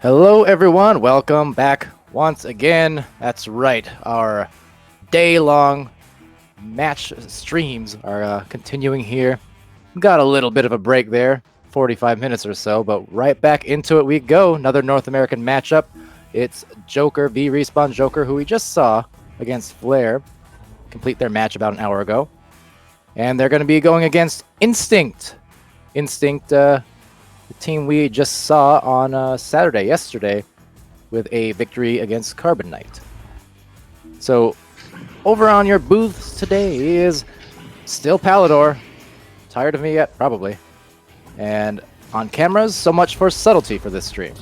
Hello everyone, welcome back once again. That's right, our day-long match streams are continuing here. Got a little bit of a break there, 45 minutes or so, but right back into it we go. Another North American matchup. It's Jokr, VRespawn Jokr, who we just saw against Flare complete their match about an hour ago. And they're going to be going against Instinct. Instinct, the team we just saw on yesterday, with a victory against Carbonite. So, over on your booths today is still Palidore. Tired of me yet? Probably. And on cameras, so much for subtlety for this stream.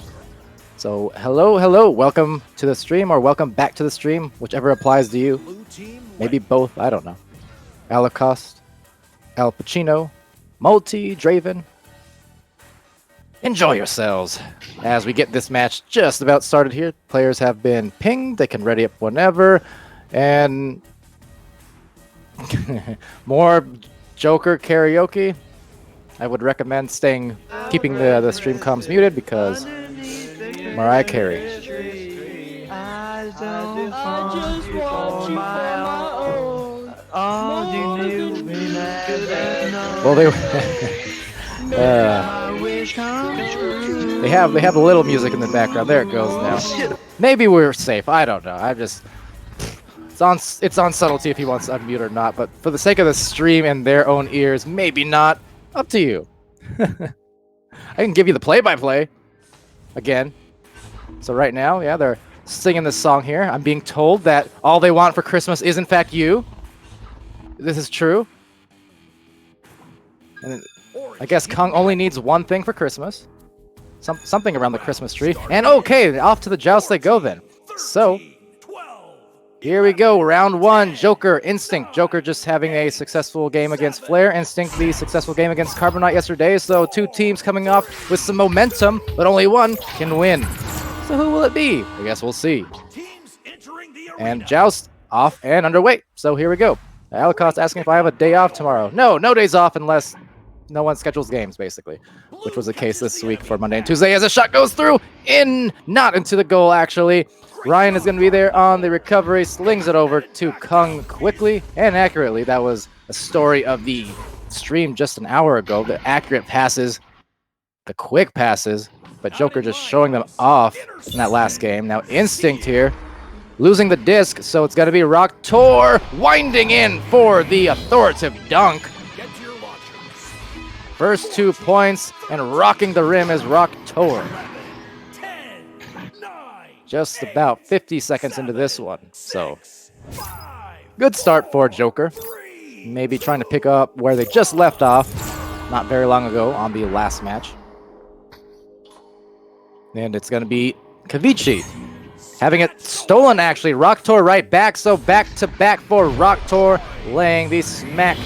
So, hello, welcome to the stream, or welcome back to the stream, whichever applies to you. Maybe both, I don't know. Alacost, Al Pacino, Multi, Draven. Enjoy yourselves as we get this match just about started here. Players have been pinged. They can ready up whenever. And more Jokr karaoke. I would recommend keeping the stream comms muted because Mariah Carey. Well, they have a little music in the background. There it goes now. Maybe we're safe. I don't know. It's on subtlety if he wants to unmute or not. But for the sake of the stream and their own ears, maybe not. Up to you. I can give you the play-by-play again. So right now, yeah, they're singing this song here. I'm being told that all they want for Christmas is in fact you. This is true. And I guess Kung only needs one thing for Christmas. Something around the Christmas tree. And okay, off to the joust they go then. So, here we go. Round one, Jokr, Instinct. Jokr just having a successful game against Flare. Instinct, the successful game against Carbonite yesterday. So, two teams coming off with some momentum, but only one can win. So, who will it be? I guess we'll see. And joust off and underway. So, here we go. Alacost asking if I have a day off tomorrow. No days off unless no one schedules games, basically, which was the case this week for Monday and Tuesday as a shot goes through, not into the goal, actually. Ryan is going to be there on the recovery, slings it over to Kung quickly and accurately. That was a story of the stream just an hour ago, the accurate passes, the quick passes, but Jokr just showing them off in that last game. Now Instinct here, losing the disc, so it's going to be Jokr winding in for the authoritative dunk. First 2 points, and rocking the rim is Jokr. Just about 50 seconds into this one, so good start for Jokr. Maybe trying to pick up where they just left off not very long ago on the last match. And it's going to be Kavichi having it stolen, actually. Jokr right back, so back-to-back for Jokr, laying the smack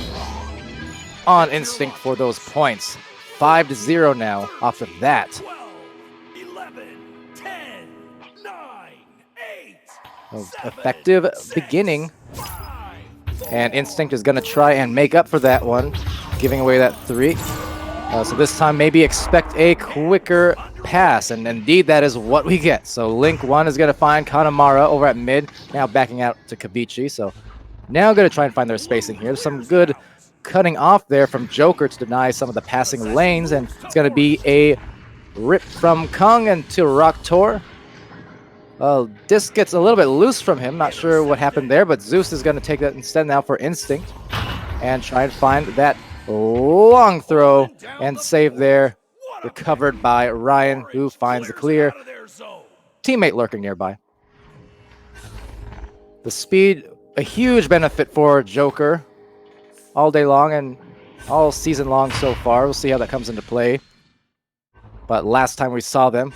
on Instinct for those points. 5-0 now off of that. 12, 11, 10, 9, 8, effective beginning. And Instinct is going to try and make up for that one, giving away that 3. So this time maybe expect a quicker pass, and indeed that is what we get. So Link 1 is going to find Kanamara over at mid, now backing out to Kavichi. So now going to try and find their spacing here. There's some good cutting off there from Jokr to deny some of the passing lanes, and it's going to be a rip from Kung into Jokr. Disc gets a little bit loose from him, not sure what happened there, but Zeus is going to take that instead now for Instinct and try and find that long throw and save there, recovered by Ryan, who finds the clear. Teammate lurking nearby. The speed, a huge benefit for Jokr all day long and all season long so far. We'll see how that comes into play. But last time we saw them,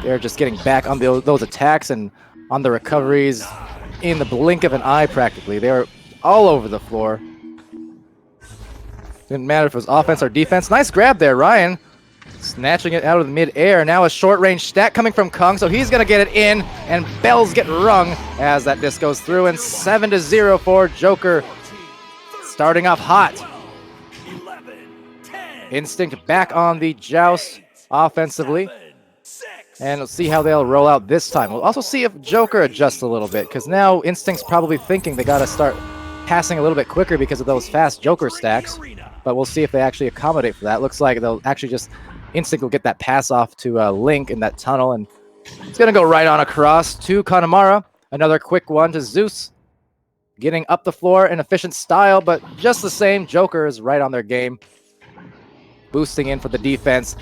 they're just getting back on those attacks and on the recoveries in the blink of an eye, practically. They were all over the floor. Didn't matter if it was offense or defense. Nice grab there, Ryan. Snatching it out of the mid-air. Now a short-range stack coming from Kung, so he's going to get it in, and bells get rung as that disc goes through, and 7-0 for Jokr. Starting off hot. Instinct back on the joust offensively. And we'll see how they'll roll out this time. We'll also see if Jokr adjusts a little bit, because now Instinct's probably thinking they got to start passing a little bit quicker because of those fast Jokr stacks. But we'll see if they actually accommodate for that. Looks like they'll actually just... Instinct will get that pass off to Link in that tunnel, and it's going to go right on across to Connemara. Another quick one to Zeus. Getting up the floor in efficient style, but just the same, Jokr is right on their game. Boosting in for the defense,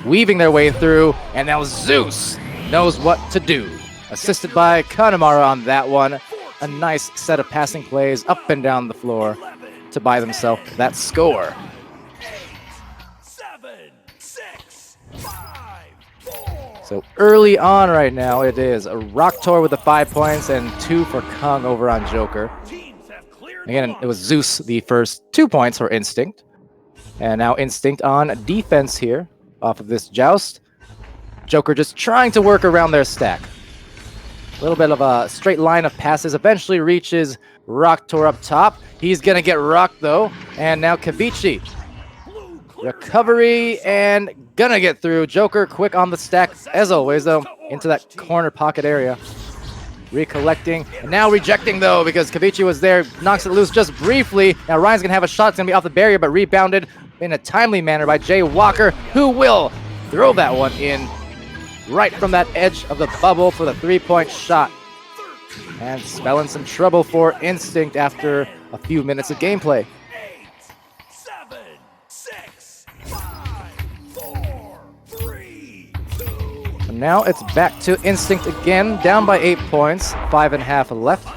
weaving their way through, and now Zeus knows what to do. Assisted by Connemara on that one. A nice set of passing plays up and down the floor to buy themselves that score. 7, 6, 5, 4. So early on right now, it is a Roktor with the 5 points and 2 for Kung over on Jokr. Again, it was Zeus the first 2 points for Instinct. And now Instinct on defense here off of this joust. Jokr just trying to work around their stack. A little bit of a straight line of passes. Eventually reaches Roktor up top. He's going to get rocked though. And now Kavichi. Recovery and gonna get through. Jokr quick on the stack as always though. Into that corner pocket area. Recollecting. And now rejecting though because Kavichi was there. Knocks it loose just briefly. Now Ryan's going to have a shot. It's going to be off the barrier but rebounded in a timely manner by Jokr, who will throw that one in right from that edge of the bubble for the 3-point shot. And spelling some trouble for Instinct after a few minutes of gameplay. 8, 7, 6, 5, 4, 3, 2. And now it's back to Instinct again, down by 8 points, 5.5 left.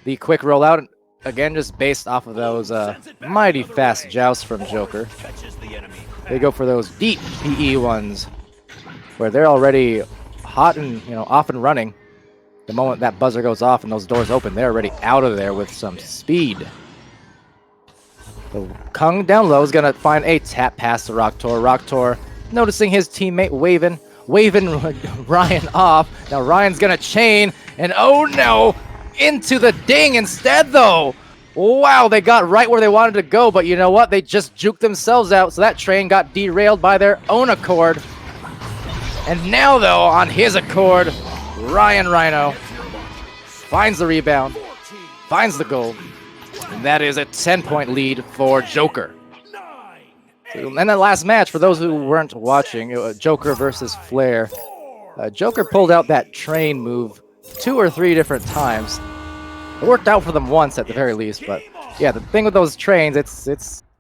The quick rollout, again, just based off of those mighty fast jousts from Jokr. They go for those deep PE ones, where they're already hot and off and running. The moment that buzzer goes off and those doors open, they're already out of there with some speed. So Kung down low is gonna find a tap pass to Roktor. Roktor noticing his teammate waving Ryan off. Now Ryan's gonna chain, and oh no! Into the ding instead, though. Wow, they got right where they wanted to go, but you know what? They just juked themselves out, so that train got derailed by their own accord. And now, though, on his accord, Ryan Rhino finds the rebound, finds the goal, and that is a 10-point lead for Jokr. And that last match, for those who weren't watching, Jokr versus Flair, Jokr pulled out that train move 2 or 3 different times. It worked out for them once at the very least, but yeah, the thing with those trains, it's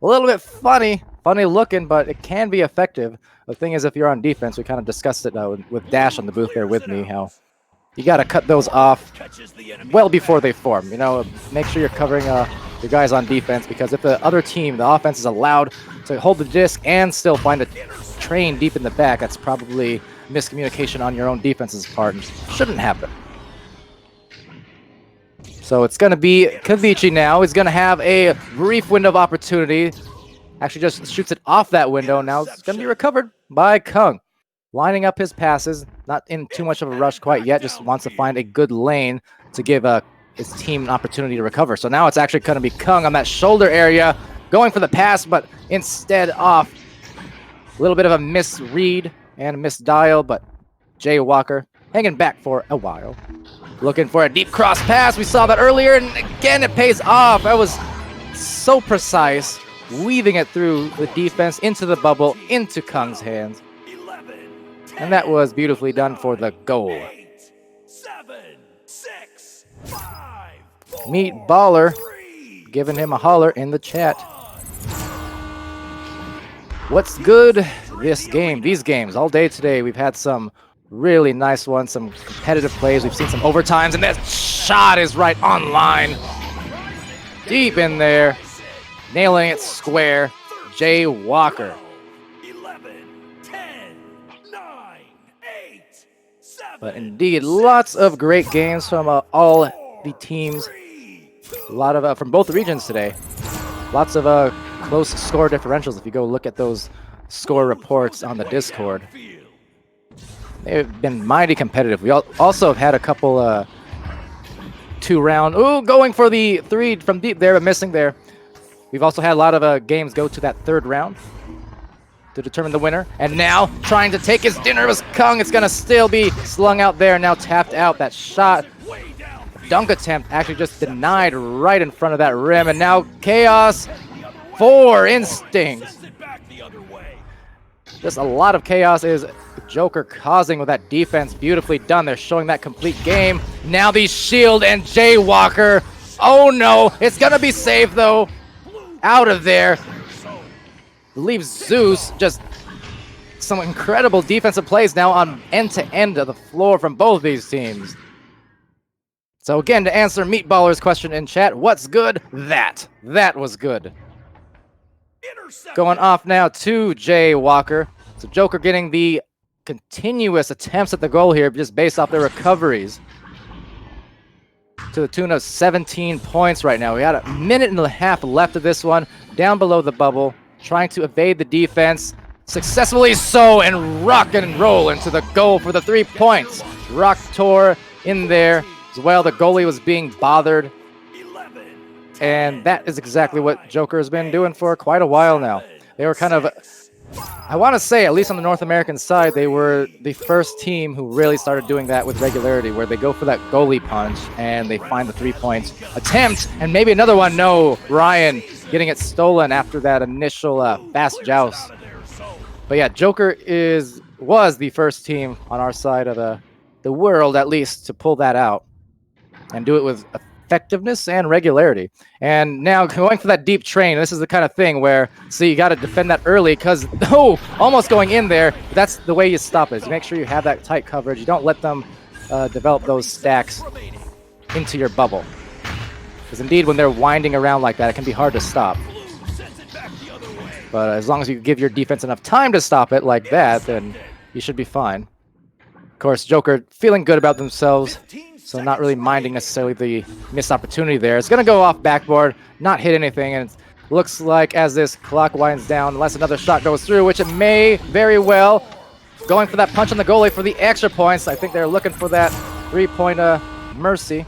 a little bit funny looking, but it can be effective. The thing is, if you're on defense, we kind of discussed it with Dash on the booth there with me, how you got to cut those off well before they form. Make sure you're covering your guys on defense, because if the other team, the offense, is allowed to hold the disc and still find a train deep in the back, that's probably miscommunication on your own defense's part and shouldn't happen. So it's going to be Kavichi now. He's going to have a brief window of opportunity. Actually just shoots it off that window. Now it's going to be recovered by Kung. Lining up his passes. Not in too much of a rush quite yet. Just wants to find a good lane to give his team an opportunity to recover. So now it's actually going to be Kung on that shoulder area. Going for the pass, but instead off. A little bit of a misread and a misdial, but Jokr hanging back for a while. Looking for a deep cross pass. We saw that earlier, and again, it pays off. That was so precise, weaving it through the defense, into the bubble, into Kung's hands. 11, 10, And that was beautifully done for the goal. 8, 7, 6, 5, 4, Meet Baller, 3, giving him a holler in the chat. What's good this game? These games, all day today, we've had some really nice ones, some competitive plays. We've seen some overtimes, and that shot is right on line. Deep in there. Nailing it square. Jokr. 11, 10, 9, 8, 7, But indeed, lots of great games from all the teams. A lot of from both regions today. Lots of close score differentials if you go look at those score reports on the Discord. They've been mighty competitive. We also have had a couple 2-round. Ooh, going for the 3 from deep there, but missing there. We've also had a lot of games go to that 3rd round. to determine the winner. And now trying to take his dinner was Kung. It's going to still be slung out there. Now tapped out. That shot, dunk attempt actually just denied right in front of that rim. And now chaos for Instinct. Just a lot of chaos is Jokr causing with that defense. Beautifully done. They're showing that complete game. Now the shield and Jokr. Oh no, it's going to be saved though. Out of there. Leaves Zeus just some incredible defensive plays now on end to end of the floor from both these teams. So again, to answer Meatballer's question in chat, what's good? That was good. Going off now to Jokr. So Jokr getting the continuous attempts at the goal here just based off their recoveries. To the tune of 17 points right now. We had a minute and a half left of this one. Down below the bubble. Trying to evade the defense. Successfully so, and rock and roll into the goal for the 3 points. Roktor in there as well. The goalie was being bothered. And that is exactly what Jokr has been doing for quite a while now. They were kind of, I want to say, at least on the North American side, they were the first team who really started doing that with regularity, where they go for that goalie punch and they find the 3 points attempt, and maybe another one. No, Ryan getting it stolen after that initial fast joust. But yeah, Jokr was the first team on our side of the world, at least, to pull that out and do it with effectiveness and regularity. And now going for that deep train, this is the kind of thing where, see, you got to defend that early because, oh, almost going in there. That's the way you stop it. You make sure you have that tight coverage. You don't let them develop those stacks into your bubble. Because indeed, when they're winding around like that, it can be hard to stop. But as long as you give your defense enough time to stop it like that, then you should be fine. Of course, Jokr feeling good about themselves, so not really minding necessarily the missed opportunity there. It's going to go off backboard, not hit anything, and it looks like as this clock winds down, unless another shot goes through, which it may very well, going for that punch on the goalie for the extra points. I think they're looking for that 3-point mercy.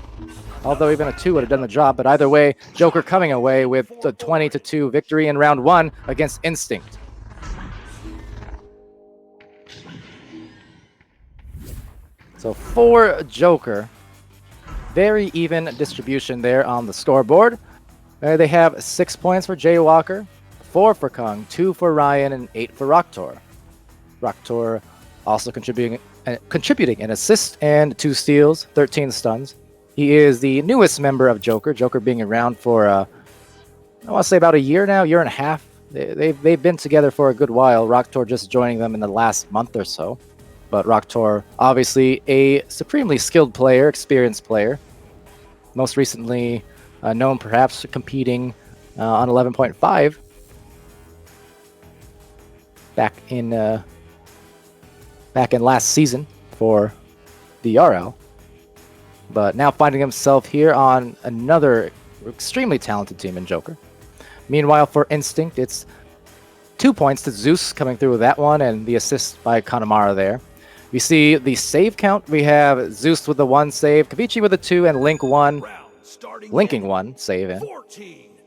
Although even a 2 would have done the job. But either way, Jokr coming away with the 20-2 victory in round 1 against Instinct. So for Jokr, very even distribution there on the scoreboard. They have 6 points for Jokr, 4 for Kung, 2 for Ryan, and 8 for Roktor. Roktor also contributing an assist and 2 steals, 13 stuns. He is the newest member of Jokr. Jokr being around for, I want to say about a year now, year and a half. They've been together for a good while. Roktor just joining them in the last month or so. But Roktor, obviously a supremely skilled player, experienced player. Most recently known perhaps for competing on 11.5 back in last season for the RL. But now finding himself here on another extremely talented team in Jokr. Meanwhile, for Instinct, it's 2 points to Zeus coming through with that one, and the assist by Connemara there. We see the save count. We have Zeus with the 1 save, Kavichi with a 2, and linking 1 save in.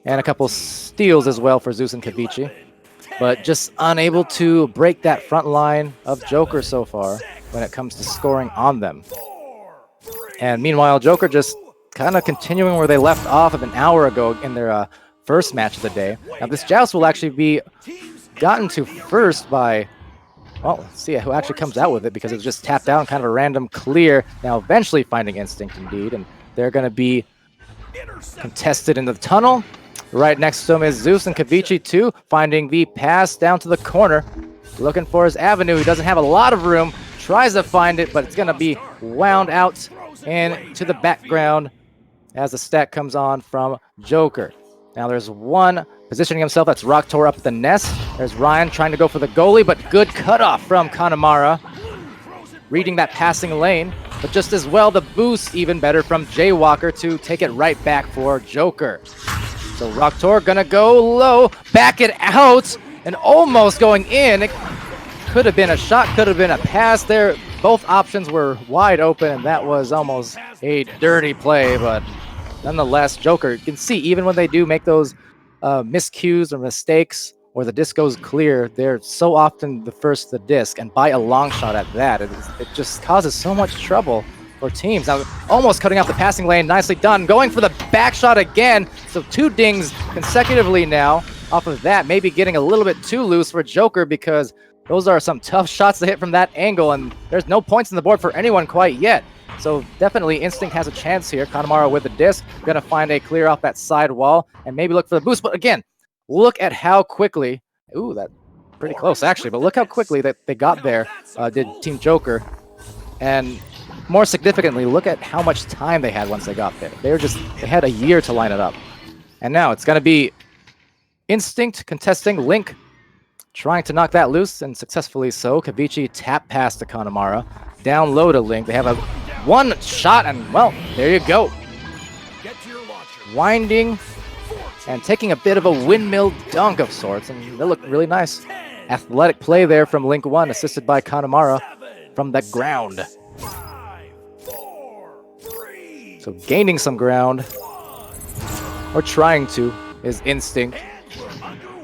And a couple steals as well for Zeus and Kavichi. But just unable to break that front line of Jokr so far when it comes to scoring on them. And meanwhile, Jokr just kind of continuing where they left off of an hour ago in their first match of the day. Now, this joust will actually be gotten to first by, well, let's see who actually comes out with it, because it was just tapped out, kind of a random clear. Now, eventually finding Instinct, indeed, and they're going to be contested in the tunnel. Right next to him is Zeus and Kavichi, too, finding the pass down to the corner, looking for his avenue. He doesn't have a lot of room, tries to find it, but it's going to be wound out and to the background as the stack comes on from Jokr. Now there's one positioning himself. That's Roktor up at the nest. There's Ryan trying to go for the goalie, but good cutoff from Connemara. Reading that passing lane, but just as well the boost even better from Jokr to take it right back for Jokr. So Roktor gonna go low, back it out, and almost going in. It could have been a shot, could have been a pass there. Both options were wide open, and that was almost a dirty play, but nonetheless, Jokr, you can see even when they do make those miscues or mistakes or the disc goes clear, they're so often the first to the disc, and by a long shot at that. It just causes so much trouble for teams. Now, almost cutting off the passing lane, nicely done. Going for the back shot again, so 2 dings consecutively now off of that. Maybe getting a little bit too loose for Jokr, because those are some tough shots to hit from that angle, and there's no points on the board for anyone quite yet. So definitely Instinct has a chance here. Kanemaru with the disc, gonna find a clear off that side wall, and maybe look for the boost. But again, look at how quickly, ooh, that pretty close actually, but look how quickly that they got there, did Team Jokr. And more significantly, look at how much time they had once they got there. They had a year to line it up. And now it's gonna be Instinct contesting Link, trying to knock that loose, and successfully so. Kavichi tap pass to Kanemaru, down low to Link. They have a 1 shot, and well, there you go. Winding and taking a bit of a windmill dunk of sorts, and they look really nice. Athletic play there from Link 1, assisted by Kanemaru from the ground. So gaining some ground, or trying to, is Instinct.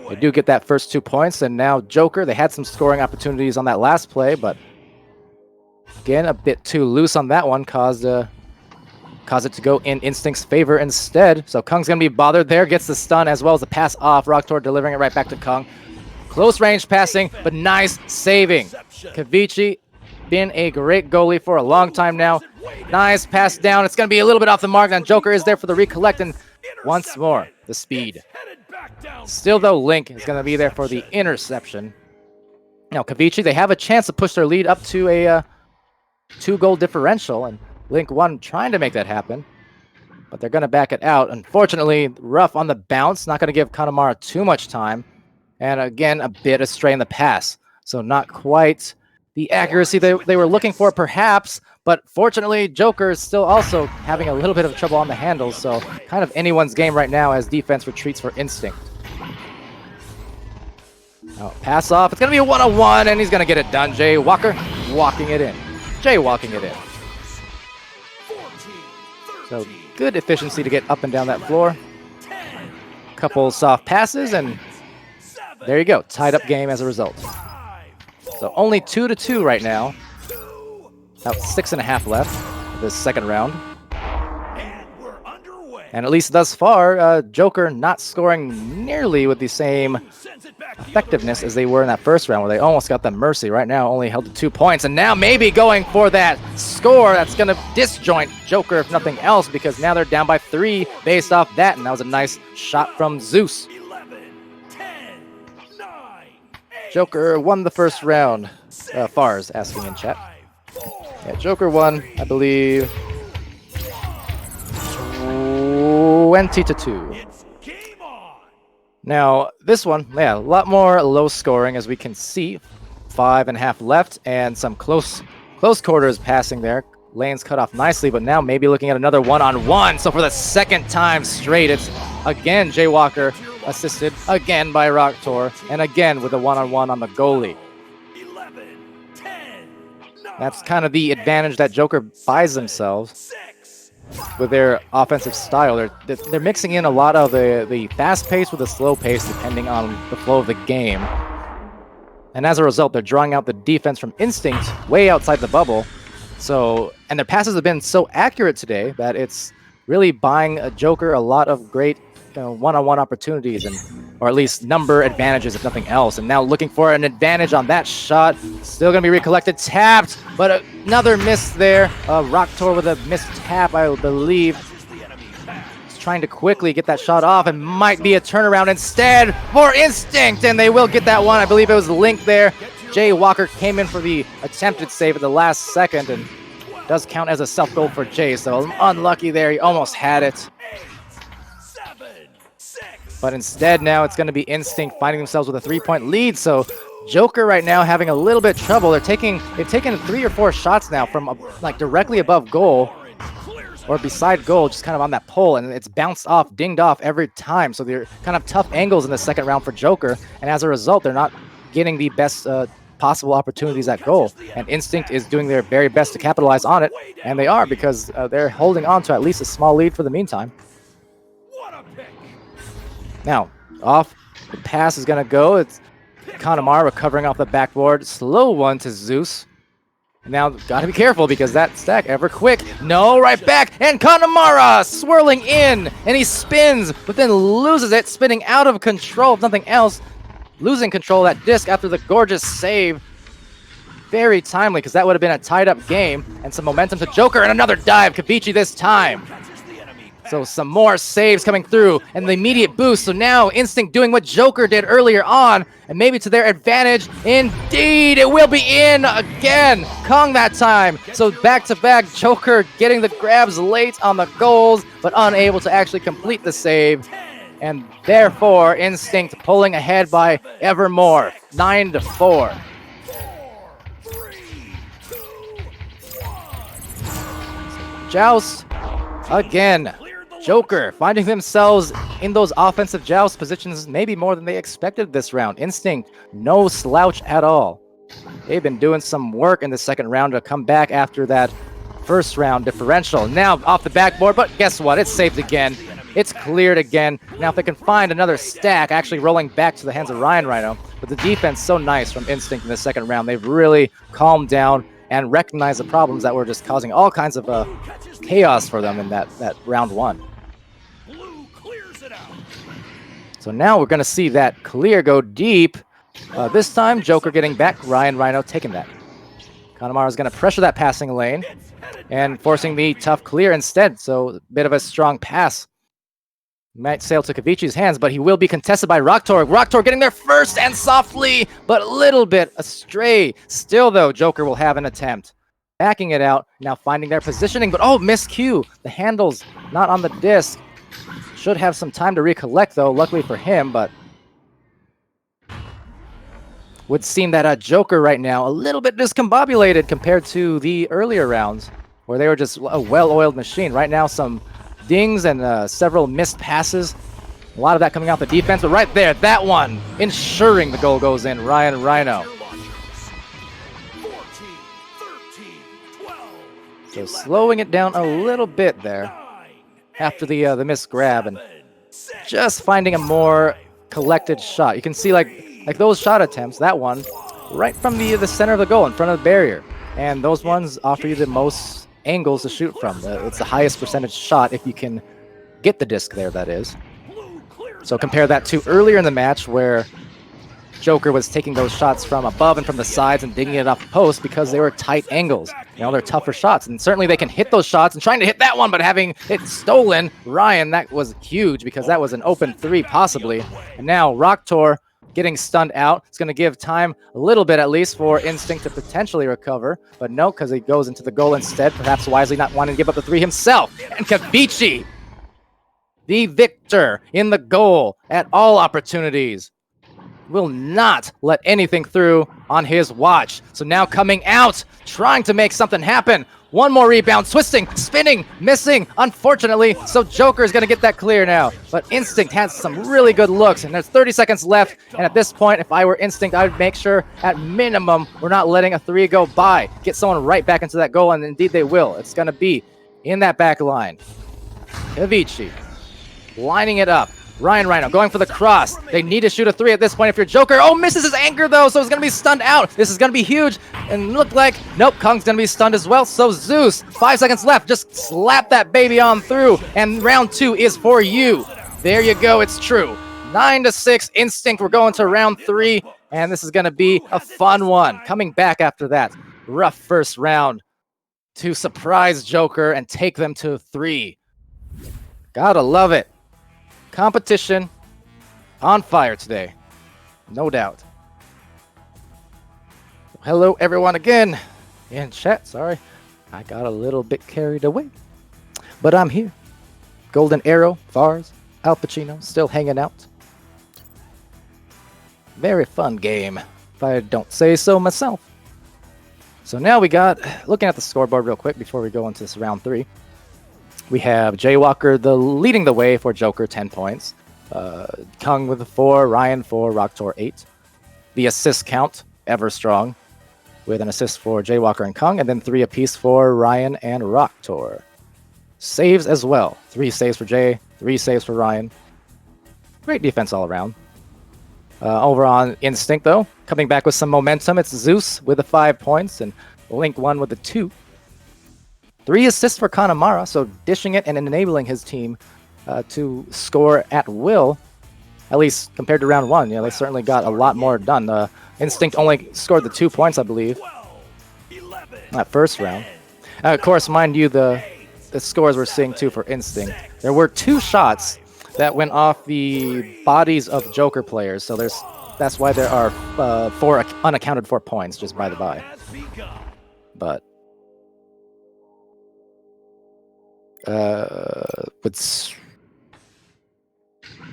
They do get that first 2 points, and now Jokr, they had some scoring opportunities on that last play, but again, a bit too loose on that one, caused it to go in Instinct's favor instead. So Kung's gonna be bothered there, gets the stun as well as the pass off. Roctor delivering it right back to Kung. Close range passing, but nice saving. Kavichi, been a great goalie for a long time now. Nice pass down. It's gonna be a little bit off the mark, and Jokr is there for the recollect, and once more, the speed. Still though, Link is gonna be there for the interception. Now Kavichi, they have a chance to push their lead up to a 2-goal differential, and Link 1 trying to make that happen, but they're going to back it out. Unfortunately, rough on the bounce, not going to give Kanemaru too much time, and again, a bit astray in the pass. So not quite the accuracy they were looking for, perhaps, but fortunately, Jokr is still also having a little bit of trouble on the handles, so kind of anyone's game right now as defense retreats for Instinct. Now, pass off. It's going to be a 1-on-1, and he's going to get it done. Jokr walking it in. Walking it in. So good efficiency to get up and down that floor. Couple soft passes, and there you go. Tied up game as a result. So only 2-2 right now. About 6.5 left of this second round. And at least thus far, Jokr not scoring nearly with the same effectiveness as they were in that first round, where they almost got the mercy. Right now, only held to 2 points, and now maybe going for that score that's going to disjoint Jokr, if nothing else, because now they're down by 3 based off that, and that was a nice shot from Zeus. Jokr won the first round. Fars asking in chat. Yeah, Jokr won, I believe, 20-2. Now, this one, yeah, a lot more low scoring, as we can see. 5.5 left, and some close quarters passing there. Lanes cut off nicely, but now maybe looking at another 1-on-1. So for the second time straight, it's again Jokr assisted, again by Roctor, and again with a 1-on-1 on the goalie. That's kind of the advantage that Jokr buys themselves with their offensive style. They're mixing in a lot of the fast pace with the slow pace, depending on the flow of the game. And as a result, they're drawing out the defense from Instinct way outside the bubble. So, and their passes have been so accurate today that it's really buying a Jokr a lot of great one-on-one opportunities, or at least number advantages, if nothing else. And now looking for an advantage on that shot. Still going to be recollected. Tapped, but another miss there. Roctor with a missed tap, I believe. He's trying to quickly get that shot off, and might be a turnaround instead for Instinct, and they will get that one. I believe it was Link there. Jokr came in for the attempted save at the last second, and does count as a self-goal for Jay, so unlucky there. He almost had it. But instead now it's going to be Instinct finding themselves with a 3-point lead. So Jokr right now having a little bit of trouble. They've taken 3 or 4 shots now from like directly above goal or beside goal, just kind of on that pole, and it's bounced off, dinged off every time. So they're kind of tough angles in the second round for Jokr, and as a result, they're not getting the best possible opportunities at goal. And Instinct is doing their very best to capitalize on it, and they are, because they're holding on to at least a small lead for the meantime. Now, off The pass is going to go. It's Connemara recovering off the backboard. Slow one to Zeus. Now, gotta be careful because that stack ever quick. No, right back, and Connemara swirling in, and he spins, but then loses it, spinning out of control, if nothing else. Losing control of that disc after the gorgeous save. Very timely, because that would have been a tied-up game, and some momentum to Jokr, and another dive, Kavici this time. So some more saves coming through, and the immediate boost. So now Instinct doing what Jokr did earlier on, and maybe to their advantage. Indeed, it will be in again. Kong that time. So back-to-back, Jokr getting the grabs late on the goals, but unable to actually complete the save. And therefore, Instinct pulling ahead by ever more, 9-4. Joust again. Jokr finding themselves in those offensive joust positions maybe more than they expected this round. Instinct, no slouch at all. They've been doing some work in the second round to come back after that first round differential. Now off the backboard, but guess what? It's saved again. It's cleared again. Now if they can find another stack, actually rolling back to the hands of Ryan Rhino. But the defense so nice from Instinct in the second round. They've really calmed down and recognized the problems that were just causing all kinds of chaos for them in that round one. So now we're going to see that clear go deep. This time, Jokr getting back. Ryan Rhino taking that. Connemara is going to pressure that passing lane and forcing the tough clear instead. So a bit of a strong pass. Might sail to Kavici's hands, but he will be contested by Roktor. Roktor getting there first and softly, but a little bit astray. Still, though, Jokr will have an attempt. Backing it out, now finding their positioning, but oh, miscue. The handle's not on the disc. Should have some time to recollect, though, luckily for him, but would seem that Jokr right now a little bit discombobulated compared to the earlier rounds, where they were just a well-oiled machine. Right now, some dings and several missed passes. A lot of that coming out the defense, but right there, that one, ensuring the goal goes in. Ryan Rhino. So slowing it down a little bit there after the missed grab and just finding a more collected shot. You can see like those shot attempts, that one, right from the center of the goal in front of the barrier. And those ones offer you the most angles to shoot from. It's the highest percentage shot if you can get the disc there, that is. So compare that to earlier in the match where Jokr was taking those shots from above and from the sides and digging it off the post because they were tight angles. You know, they're tougher shots. And certainly they can hit those shots and trying to hit that one, but having it stolen, Ryan, that was huge because that was an open three possibly. And now Roktor getting stunned out. It's going to give time a little bit at least for Instinct to potentially recover. But no, because he goes into the goal instead, perhaps wisely not wanting to give up the three himself. And Kavici, the victor in the goal at all opportunities, will not let anything through on his watch. So now coming out, trying to make something happen. One more rebound, twisting, spinning, missing, unfortunately. So Jokr is going to get that clear now. But Instinct has some really good looks, and there's 30 seconds left. And at this point, if I were Instinct, I would make sure, at minimum, we're not letting a three go by. Get someone right back into that goal, and indeed they will. It's going to be in that back line. Kavici lining it up. Ryan Rhino going for the cross. They need to shoot a three at this point if you're Jokr. Oh, misses his anchor though, so he's going to be stunned out. This is going to be huge. And look like, nope, Kong's going to be stunned as well. So Zeus, 5 seconds left. Just slap that baby on through. And round two is for you. There you go. It's true. 9-6 Instinct. We're going to round three. And this is going to be a fun one. Coming back after that rough first round to surprise Jokr and take them to 3. Gotta love it. Competition on fire today, no doubt. Hello everyone again in chat. Sorry, I got a little bit carried away, but I'm here. Golden Arrow, Vars, Al Pacino, still hanging out. Very fun game, if I don't say so myself. So now we got, looking at the scoreboard real quick before we go into this round 3. We have Jaywalker leading the way for Jokr, 10 points. Kung with 4, Ryan 4, Roktor 8. The assist count, ever strong, with an assist for Jaywalker and Kung, and then 3 apiece for Ryan and Roktor. Saves as well. 3 saves for Jay, 3 saves for Ryan. Great defense all around. Over on Instinct, though, coming back with some momentum, it's Zeus with the 5 points and Link 1 with the 2. 3 assists for Kanamara, so dishing it and enabling his team to score at will, at least compared to round 1. They certainly got a lot more done. Instinct only scored the 2 points, I believe, that first round. Of course, mind you, the scores we're seeing too for Instinct. There were 2 shots that went off the bodies of Jokr players, so that's why there are 4 unaccounted for points, just by the by. But it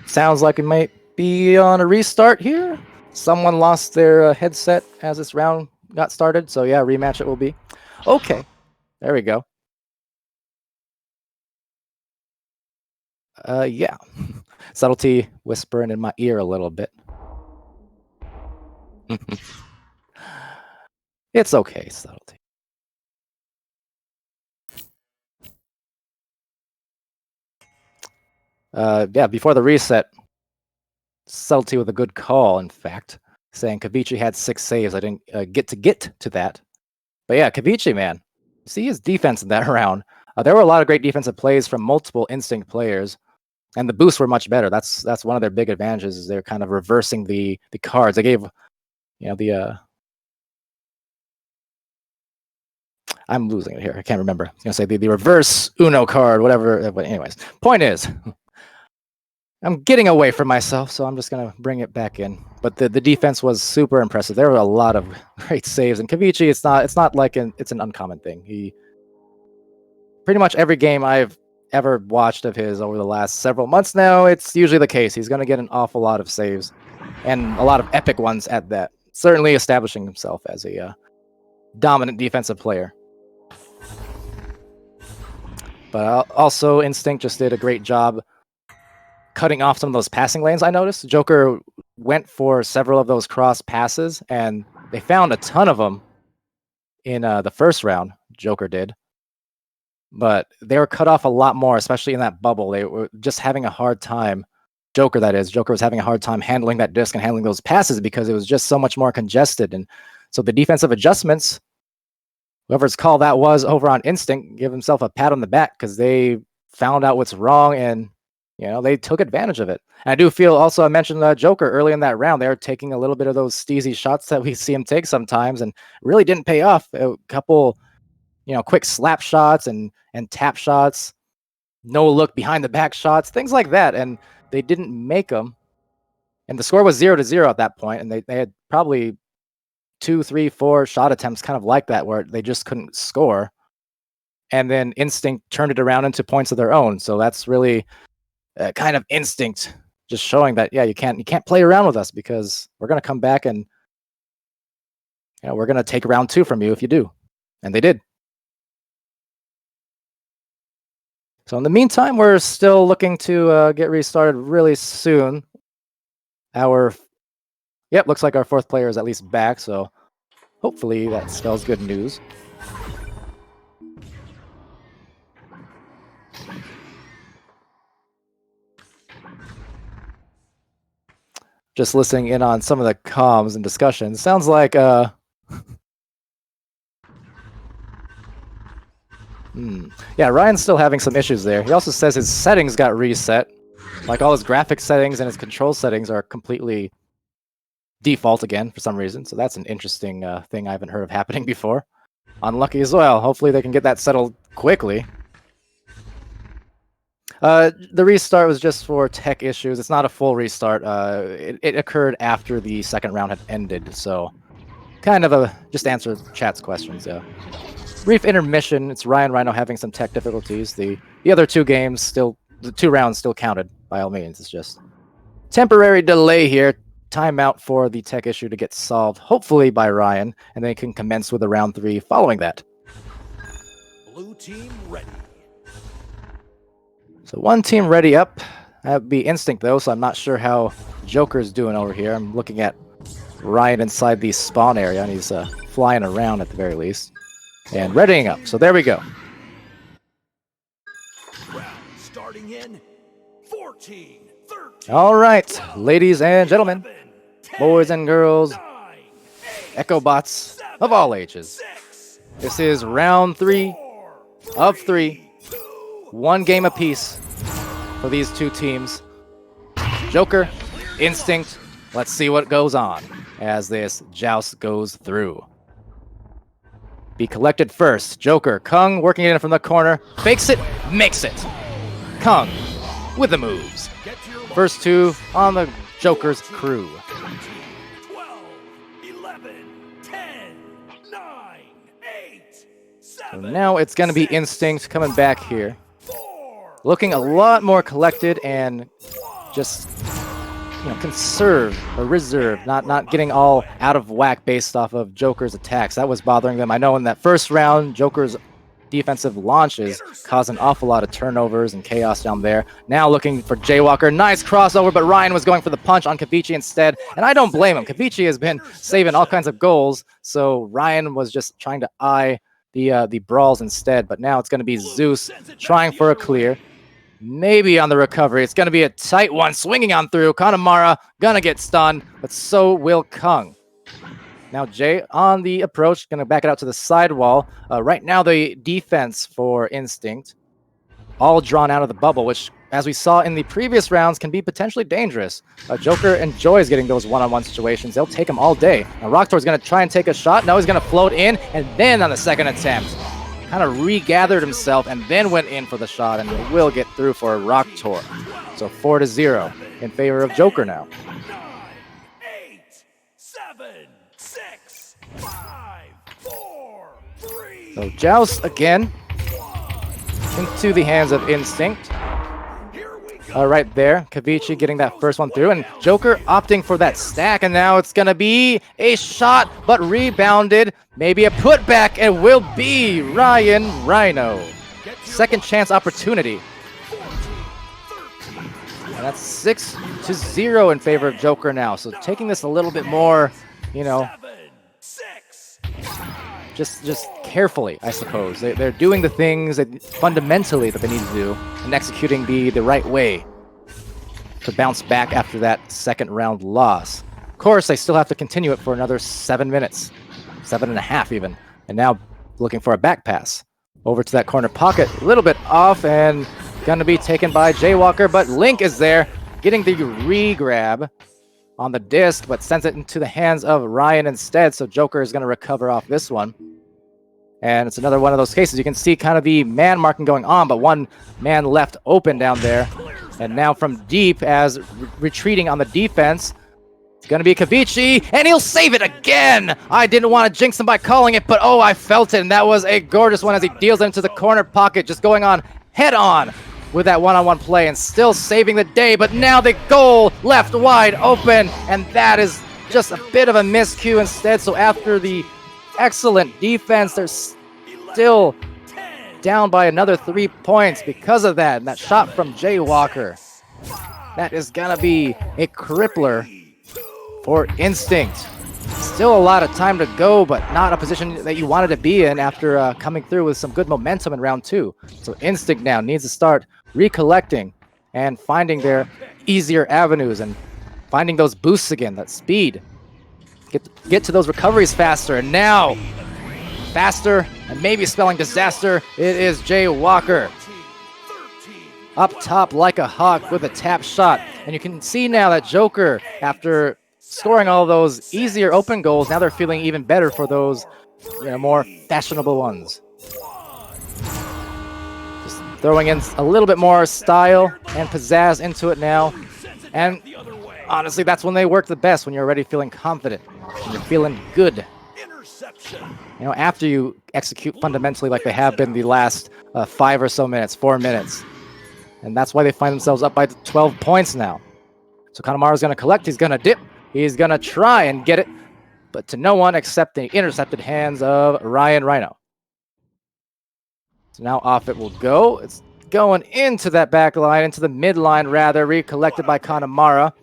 sounds like it might be on a restart here. Someone lost their headset as this round got started, so yeah, rematch it will be. Okay, there we go. Yeah. Subtlety whispering in my ear a little bit. It's okay, Subtlety. Yeah, before the reset, Subtlety with a good call, in fact, saying Kavichi had 6 saves. I didn't get to that. But yeah, Kavichi, man, see his defense in that round. There were a lot of great defensive plays from multiple Instinct players, and the boosts were much better. That's one of their big advantages, is they're kind of reversing the cards. They gave, the I'm losing it here. I can't remember. I was gonna say the reverse Uno card, whatever. But anyways, point is, I'm getting away from myself, so I'm just gonna bring it back in. But the defense was super impressive. There were a lot of great saves, and Kavichi, it's not like it's an uncommon thing. He pretty much every game I've ever watched of his over the last several months now, it's usually the case. He's gonna get an awful lot of saves, and a lot of epic ones at that. Certainly establishing himself as a dominant defensive player. But also, Instinct just did a great job cutting off some of those passing lanes, I noticed. Jokr went for several of those cross passes, and they found a ton of them in the first round, Jokr did. But they were cut off a lot more, especially in that bubble. They were just having a hard time. Jokr, that is. Jokr was having a hard time handling that disc and handling those passes because it was just so much more congested. And so the defensive adjustments, whoever's call that was over on Instinct, give himself a pat on the back, because they found out what's wrong and they took advantage of it. And I do feel also, I mentioned Jokr early in that round, they were taking a little bit of those steezy shots that we see him take sometimes, and really didn't pay off. A couple, quick slap shots and tap shots, no look behind the back shots, things like that, and they didn't make them. And the score was 0-0 at that point, and they had probably 2, 3, 4 shot attempts kind of like that where they just couldn't score. And then Instinct turned it around into points of their own. So that's really kind of Instinct just showing that, yeah, you can't play around with us, because we're going to come back and we're going to take round 2 from you if you do. And they did. So in the meantime, we're still looking to get restarted really soon. Looks like our 4th player is at least back, so hopefully that spells good news. Just listening in on some of the comms and discussions. Sounds like yeah, Ryan's still having some issues there. He also says his settings got reset. Like all his graphic settings and his control settings are completely default again for some reason. So that's an interesting thing I haven't heard of happening before. Unlucky as well. Hopefully they can get that settled quickly. The restart was just for tech issues. It's not a full restart. It occurred after the second round had ended, so kind of just answer chat's questions. Brief intermission. It's Ryan Rhino having some tech difficulties. The other 2 games the 2 rounds still counted by all means. It's just temporary delay here. Timeout for the tech issue to get solved, hopefully by Ryan, and they can commence with a round 3 following that. Blue team ready. So 1 team ready up. That would be Instinct, though, so I'm not sure how Jokr's doing over here. I'm looking at Ryan inside the spawn area, and he's flying around at the very least. And readying up, so there we go. Round starting in 14, 13. All right, ladies and gentlemen. 11, boys and girls, Echo bots of all ages. This is round 3 of 3. 1 game apiece for these two teams. Jokr, Instinct. Let's see what goes on as this joust goes through. Be collected first. Jokr, Kung working it in from the corner. Fakes it, makes it. Kung with the moves. First 2 on the Jokr's crew. 12, 11, 10, 9, 8, 7. So now it's going to be Instinct coming back here. Looking a lot more collected and just, conserved or reserved, not getting all out of whack based off of Jokr's attacks. That was bothering them. I know in that first round, Jokr's defensive launches caused an awful lot of turnovers and chaos down there. Now looking for Jokr. Nice crossover, but Ryan was going for the punch on Kavichi instead, and I don't blame him. Kavichi has been saving all kinds of goals, so Ryan was just trying to eye the brawls instead, but now it's going to be Zeus trying for a clear. Maybe on the recovery. It's going to be a tight one. Swinging on through. Connemara going to get stunned, but so will Kung. Now Jay on the approach. Going to back it out to the side wall. Right now the defense for Instinct all drawn out of the bubble, which, as we saw in the previous rounds, can be potentially dangerous. Jokr enjoys getting those one-on-one situations. They'll take him all day. Now Rocktor's going to try and take a shot. No, he's going to float in, and then on the second attempt, kind of regathered himself and then went in for the shot, and will get through for a Rocktor. So 4-0 in favor of Jokr now. 9, 8, 7, 6, 5, 4, 3. So Joust again into the hands of Instinct. Right there, Kavichi getting that first one through, and Jokr opting for that stack, and now it's going to be a shot, but rebounded. Maybe a putback, and will be Ryan Rhino. Second chance opportunity. And that's 6-0 in favor of Jokr now. So taking this a little bit more, just carefully, I suppose. They're doing the things that fundamentally that they need to do and executing the right way to bounce back after that second round loss. Of course, they still have to continue it for another 7 minutes, 7.5 even. And now looking for a back pass over to that corner pocket. A little bit off and gonna be taken by Jokr, but Link is there getting the re-grab on the disc, but sends it into the hands of Ryan instead. So Jokr is gonna recover off this one. And it's another one of those cases. You can see kind of the man marking going on, but one man left open down there. And now from deep, as retreating on the defense, it's going to be Kavichi, and he'll save it again! I didn't want to jinx him by calling it, but oh, I felt it, and that was a gorgeous one as he deals it into the corner pocket, just going on head-on with that one-on-one play and still saving the day. But now the goal left wide open, and that is just a bit of a miscue instead. So after the excellent defense, they're still down by another 3 points because of that. And that shot from Jokr, that is gonna be a crippler for Instinct. Still a lot of time to go, but not a position that you wanted to be in after coming through with some good momentum in round 2. So Instinct now needs to start recollecting and finding their easier avenues and finding those boosts again, that speed. Get to those recoveries faster, and now faster and maybe spelling disaster. It is Jokr up top like a hawk with a tap shot, and you can see now that Jokr, after scoring all those easier open goals, now they're feeling even better for those more fashionable ones. Just throwing in a little bit more style and pizzazz into it now, and honestly, that's when they work the best, when you're already feeling confident, when you're feeling good. After you execute fundamentally like they have been the last 5 or so minutes, 4 minutes. And that's why they find themselves up by 12 points now. So Connemara's going to collect, he's going to dip, he's going to try and get it, but to no one except the intercepted hands of Ryan Rhino. So now off it will go. It's going into that back line, into the midline rather, recollected by Connemara.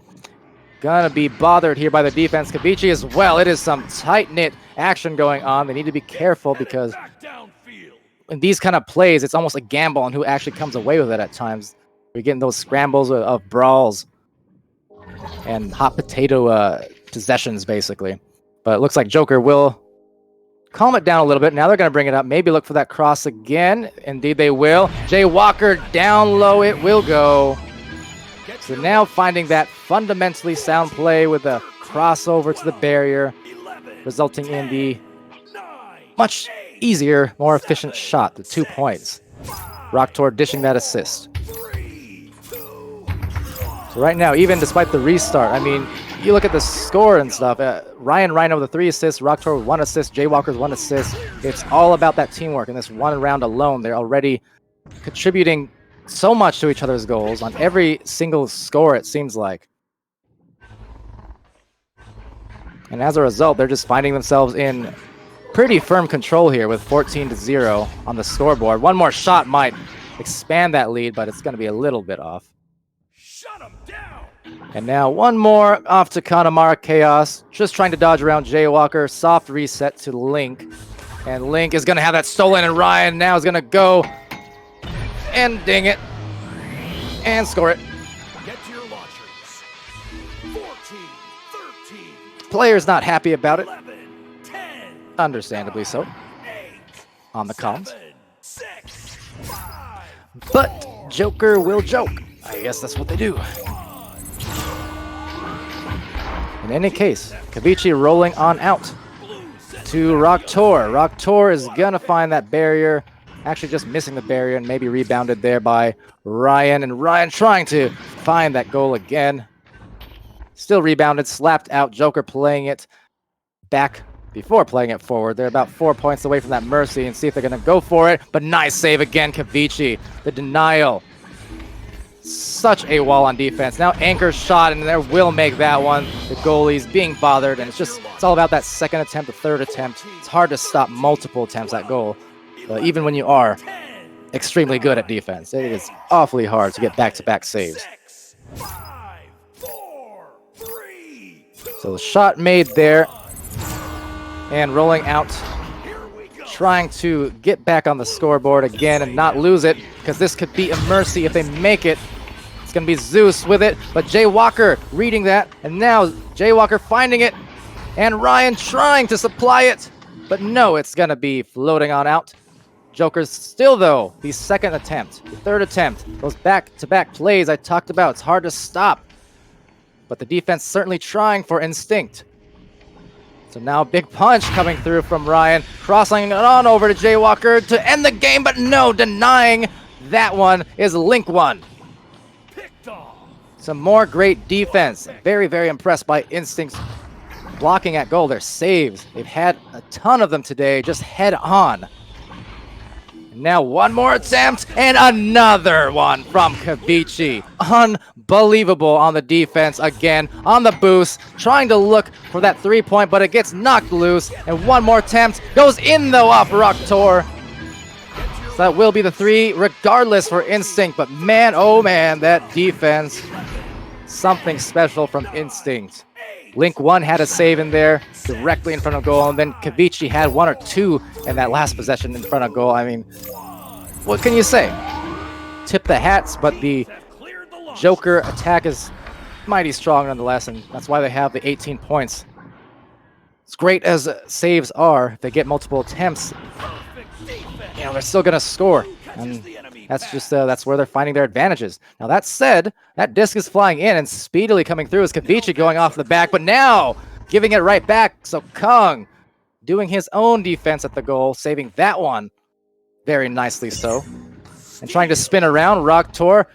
Gonna be bothered here by the defense. Kavichi as well. It is some tight-knit action going on. They need to be careful because in these kind of plays, it's almost a gamble on who actually comes away with it at times. We're getting those scrambles of brawls and hot potato possessions, basically. But it looks like Jokr will calm it down a little bit. Now they're going to bring it up. Maybe look for that cross again. Indeed, they will. Jokr down low. It will go. So now finding that fundamentally sound play with a crossover to the barrier, resulting in the much easier, more efficient shot, the 2 points. Jokr dishing that assist. So right now, even despite the restart, I mean, you look at the score and stuff, Ryan Rhino with 3 assists, Jokr with 1 assist, Jokr 1 assist. It's all about that teamwork. In this one round alone, they're already contributing so much to each other's goals on every single score, it seems like. And as a result, they're just finding themselves in pretty firm control here with 14-0 on the scoreboard. One more shot might expand that lead, but it's going to be a little bit off. Shut him down. And now one more off to Kanemaru Chaos, just trying to dodge around Jokr. Soft reset to Link. And Link is going to have that stolen, and Ryan now is going to go and ding it and score it. Get to your launchers. 14, 13. Player's not happy about it. 11, 10, Understandably so. 8, On the comms. 7, 6, 5, But Jokr will joke. I guess that's what they do. In any case, Kavichi rolling on out to Jokr. Jokr is gonna find that barrier. Actually just missing the barrier and maybe rebounded there by Ryan. And Ryan trying to find that goal again. Still rebounded, slapped out. Jokr playing it back before playing it forward. They're about 4 points away from that mercy and see if they're going to go for it. But nice save again, Kavichi. The denial. Such a wall on defense. Now Anchor's shot, and there will make that one. The goalie's being bothered, and it's all about that second attempt, the third attempt. It's hard to stop multiple attempts at goal. Even when you are extremely good at defense, it is awfully hard to get back-to-back saves. 6, 5, 4, 3, 2, So the shot made there, and rolling out, here we go. trying to get back on the scoreboard again and not lose it, because this could be a mercy if they make it. It's going to be Zeus with it, but Jokr reading that, and now Jokr finding it, and Ryan trying to supply it, but no, it's going to be floating on out. Joker's still, though, the second attempt, the third attempt, those back-to-back plays I talked about. It's hard to stop, but the defense certainly trying for instinct. So now a big punch coming through from Ryan, crossing it on over to Jokr to end the game, but no, denying that one is Link 1. Picked off. Some more great defense. Very, very impressed by Instinct's blocking at goal. Their saves, they've had a ton of them today, just head on. Now one more attempt, and another one from Kavichi. Unbelievable on the defense again, on the boost, trying to look for that 3-point, but it gets knocked loose. And one more attempt, goes in though off Jokr. So that will be the 3 regardless for Instinct, but man, oh man, that defense, something special from Instinct. Link 1 had a save in there, directly in front of goal, and then Kavichi had 1 or 2 in that last possession in front of goal. I mean, what can you say? Tip the hats, but the Jokr attack is mighty strong nonetheless, and that's why they have the 18 points. As great as saves are, if they get multiple attempts, you know, they're still going to score. And that's just that's where they're finding their advantages. Now that said, that disc is flying in and speedily coming through as Kavichi going off the back, but now giving it right back. So Kung doing his own defense at the goal, saving that one very nicely so. And trying to spin around, Jokr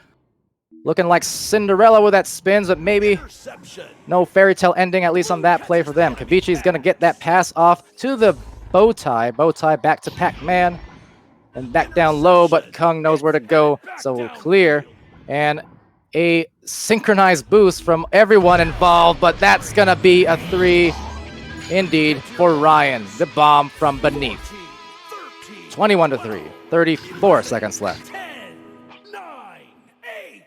looking like Cinderella with that spins, but maybe no fairy tale ending, at least on that play for them. Kavichi's going to get that pass off to the bow tie back to Pac-Man. And back down low, but Kung knows where to go, so we'll clear. And a synchronized boost from everyone involved, but that's going to be a 3 indeed for Ryan. The bomb from beneath. 21-3, 34 seconds left. 10, 9, 8,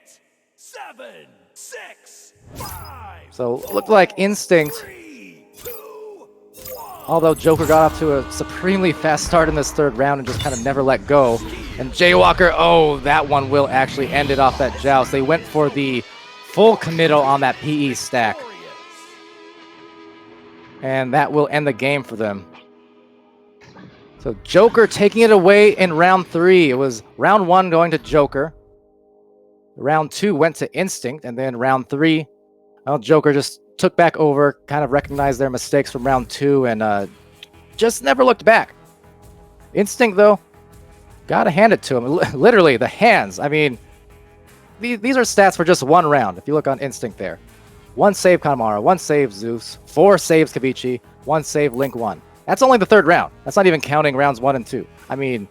7, 6, 5. So looked like Instinct, 3, 2, 1. although Jokr got off to a supremely fast start in this third round and just kind of never let go. And Jokr, oh, that one will actually end it off that joust. They went for the full committal on that PE stack. and that will end the game for them. So Jokr taking it away in round 3. It was round 1 going to Jokr. Round 2 went to Instinct, and then round 3, well, Jokr just took back over, kind of recognized their mistakes from round 2, and just never looked back. Instinct, though, gotta hand it to him. Literally, the hands. I mean, these are stats for just one round. If you look on Instinct there. 1 save Kanemaru, 1 save Zeus, 4 saves Kavichi, 1 save Link 1. That's only the 3rd round. That's not even counting rounds 1 and 2. I mean,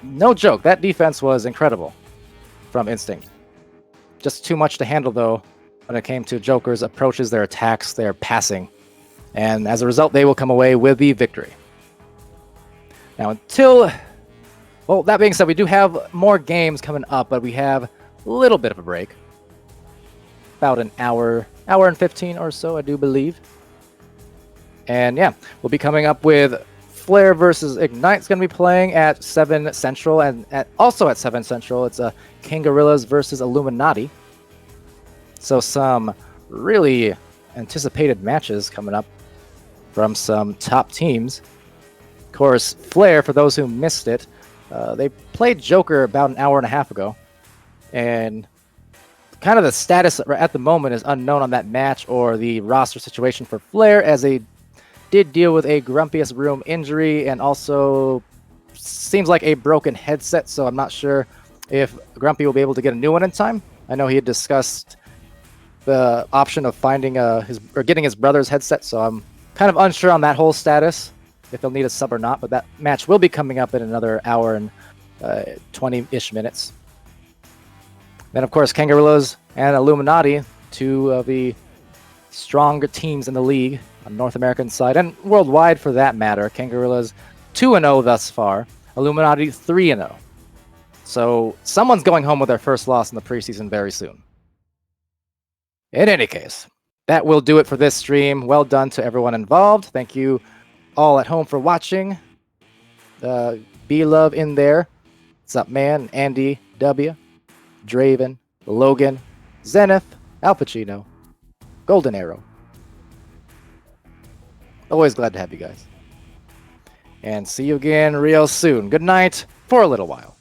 no joke. That defense was incredible from Instinct. Just too much to handle, though, when it came to Jokr's approaches, their attacks, their passing. And as a result, they will come away with the victory. Now, well, that being said, we do have more games coming up, but we have a little bit of a break. About an hour and 15 or so, I do believe. And yeah, we'll be coming up with Flare versus Ignite's going to be playing at 7 Central, and also at 7 Central, it's King Gorillas versus Illuminati. So some really anticipated matches coming up from some top teams. Of course, Flare, for those who missed it, they played Jokr about an hour and a half ago, and kind of the status at the moment is unknown on that match or the roster situation for Flare, as they did deal with a Grumpiest Room injury and also seems like a broken headset, so I'm not sure if Grumpy will be able to get a new one in time. I know he had discussed the option of finding getting his brother's headset, so I'm kind of unsure on that whole status, if they'll need a sub or not, but that match will be coming up in another hour and 20-ish minutes. Then, of course, Kangarillas and Illuminati, 2 of the stronger teams in the league on North American side, and worldwide for that matter. Kangarillas 2-0 thus far, Illuminati 3-0. So someone's going home with their first loss in the preseason very soon. In any case, that will do it for this stream. Well done to everyone involved. Thank you all at home for watching. B-Love in there. What's up, man? Andy W, Draven, Logan, Zenith, Al Pacino, Golden Arrow. Always glad to have you guys. And see you again real soon. Good night for a little while.